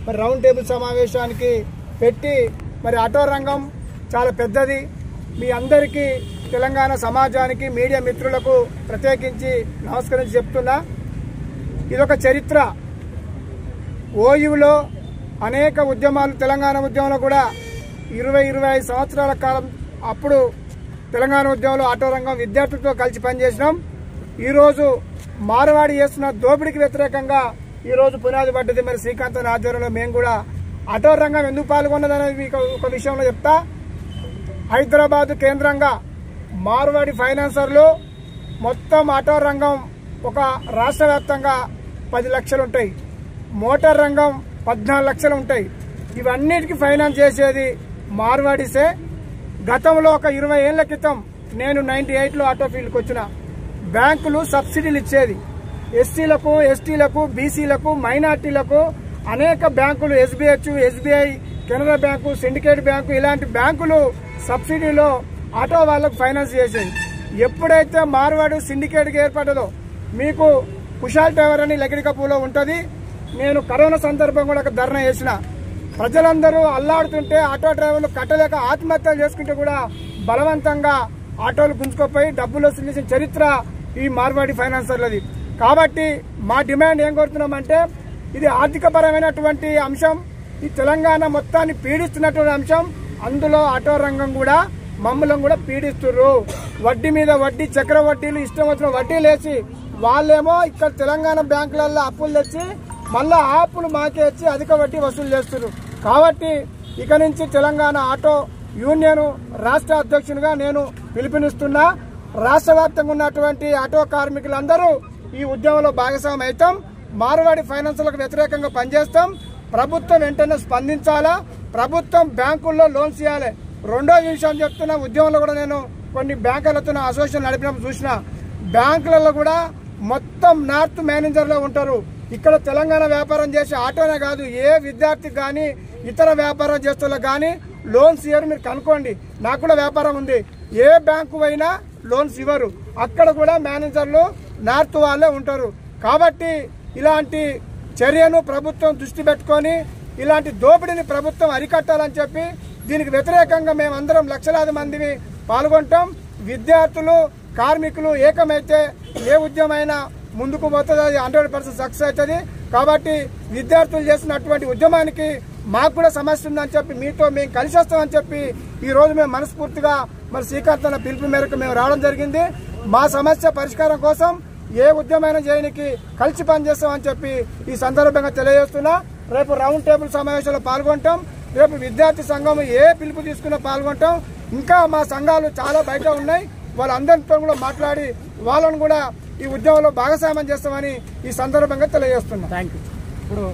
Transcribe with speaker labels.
Speaker 1: మరి round table సమావేశానికి పెట్టి మరి ఆటో రంగం చాలా పెద్దది. మీ అందరికీ తెలంగాణ సమాజానికి మీడియా మిత్రులకు ప్రత్యేకించి నమస్కరించి చెప్తున్నా. ఇదొక చరిత్ర. ఓయూలో అనేక ఉద్యమాలు, తెలంగాణ ఉద్యమంలో కూడా 20-25 సంవత్సరాల కాలం అప్పుడు తెలంగాణ ఉద్యమంలో ఆటో రంగం విద్యార్థులతో కలిసి పనిచేసినాం. ఈరోజు మార్వాడి చేస్తున్న దోపిడీకి వ్యతిరేకంగా ఈరోజు పునాది పడ్డది. మరి శ్రీకాంత్ ఆధ్వర్యంలో మేము కూడా ఆటో రంగం ఎందుకు పాల్గొన్నదనేది మీకు ఒక విషయంలో చెప్తా. హైదరాబాద్ కేంద్రంగా మార్వాడి ఫైనాన్సర్లు మొత్తం ఆటో రంగం ఒక రాష్ట్ర వ్యాప్తంగా 10 లక్షలు ఉంటాయి, మోటార్ రంగం 14 లక్షలు ఉంటాయి. ఇవన్నిటికీ ఫైనాన్స్ చేసేది మార్వాడిసే. గతంలో ఒక 20 ఏళ్ల క్రితం నేను 98లో ఆటో ఫీల్డ్కి వచ్చిన. బ్యాంకులు సబ్సిడీలు ఇచ్చేది ఎస్సీలకు, ఎస్టీలకు, బీసీలకు, మైనార్టీలకు. అనేక బ్యాంకులు SBI, Canara bank, syndicate bank ఇలాంటి బ్యాంకులు సబ్సిడీలో ఆటో వాళ్లకు ఫైనాన్స్ చేసేది. ఎప్పుడైతే మార్వాడు సిండికేట్కి ఏర్పడ్డదో, మీకు కుషాల్ టవర్ అని లకిడికపూలో ఉంటుంది. నేను కరోనా సందర్భం కూడా ధర్నా చేసిన. ప్రజలందరూ అల్లాడుతుంటే ఆటో డ్రైవర్లు కట్టలేక ఆత్మహత్యలు చేసుకుంటే కూడా బలవంతంగా ఆటోలు గుంజుకోపోయి డబ్బులు వసూలు చేసిన చరిత్ర ఈ మార్వాడి ఫైనాన్సర్లది. కాబట్టి మా డిమాండ్ ఏం కోరుతున్నామంటే, ఇది ఆర్థికపరమైనటువంటి అంశం, ఈ తెలంగాణ మొత్తాన్ని పీడిస్తున్నటువంటి అంశం. అందులో ఆటో రంగం కూడా మమ్మల్ని కూడా పీడిస్తుర్రు. వడ్డీ మీద వడ్డీ, చక్ర వడ్డీలు, ఇష్టం వచ్చిన వడ్డీలు వేసి వాళ్ళేమో ఇక్కడ తెలంగాణ బ్యాంకులలో అప్పులు తెచ్చి మళ్ళా ఆ అప్పులు మాకే వచ్చి అధిక వడ్డీ వసూలు చేస్తున్నారు. కాబట్టి ఇక నుంచి తెలంగాణ ఆటో యూనియన్ రాష్ట్ర అధ్యక్షునిగా నేను పిలుపునిస్తున్నా. రాష్ట్ర వ్యాప్తంగా ఉన్నటువంటి ఆటో కార్మికులందరూ ఈ ఉద్యమంలో భాగస్వామ్యం అవుతాం. మార్వాడి ఫైనాన్సులకు వ్యతిరేకంగా పనిచేస్తాం. ప్రభుత్వం వెంటనే స్పందించాలా, ప్రభుత్వం బ్యాంకుల్లో లోన్స్ ఇవ్వాలి. రెండో విషయం చెప్తున్నా, ఉద్యమంలో కూడా నేను కొన్ని బ్యాంకులతో అసోసియేషన్ నడిపినప్పుడు చూసిన. బ్యాంకులలో కూడా మొత్తం నార్త్ మేనేజర్లో ఉంటారు. ఇక్కడ తెలంగాణ వ్యాపారం చేసే ఆటోనే కాదు, ఏ విద్యార్థికి కానీ ఇతర వ్యాపారం చేస్తున్నా కానీ లోన్స్ ఇవ్వరు. మీరు కనుక్కోండి, నాకు కూడా వ్యాపారం ఉంది. ఏ బ్యాంకు అయినా లోన్స్ ఇవ్వరు. అక్కడ కూడా మేనేజర్లు నార్త్ వాళ్ళే ఉంటారు. కాబట్టి ఇలాంటి చర్యను ప్రభుత్వం దృష్టి పెట్టుకొని ఇలాంటి దోపిడీని ప్రభుత్వం అరికట్టాలని చెప్పి దీనికి వ్యతిరేకంగా మేమందరం లక్షలాది మంది పాల్గొంటాం. విద్యార్థులు, కార్మికులు ఏకమైతే ఏ ఉద్యమైనా ముందుకు పోతుంది, అది 100% సక్సెస్ అవుతుంది. కాబట్టి విద్యార్థులు చేసినటువంటి ఉద్యమానికి మాకు కూడా సమస్య ఉందని చెప్పి మీతో మేము కలిసి వస్తామని చెప్పి ఈ రోజు మేము మనస్ఫూర్తిగా మరి శ్రీకాంత్ అన్న పిలుపు మేరకు మేము రావడం జరిగింది. మా సమస్య పరిష్కారం కోసం ఏ ఉద్యమైనా చేయడానికి కలిసి పనిచేస్తామని చెప్పి ఈ సందర్భంగా తెలియజేస్తున్నా. రేపు రౌండ్ టేబుల్ సమావేశంలో పాల్గొంటాం. రేపు విద్యార్థి సంఘం ఏ పిలుపు తీసుకున్నా పాల్గొంటాం. ఇంకా మా సంఘాలు చాలా బయట ఉన్నాయి, వాళ్ళందరితో కూడా మాట్లాడి వాళ్ళను కూడా ఈ ఉద్యమంలో భాగస్వామ్యం చేస్తామని ఈ సందర్భంగా తెలియజేస్తున్నాం.
Speaker 2: Thank you. ఇప్పుడు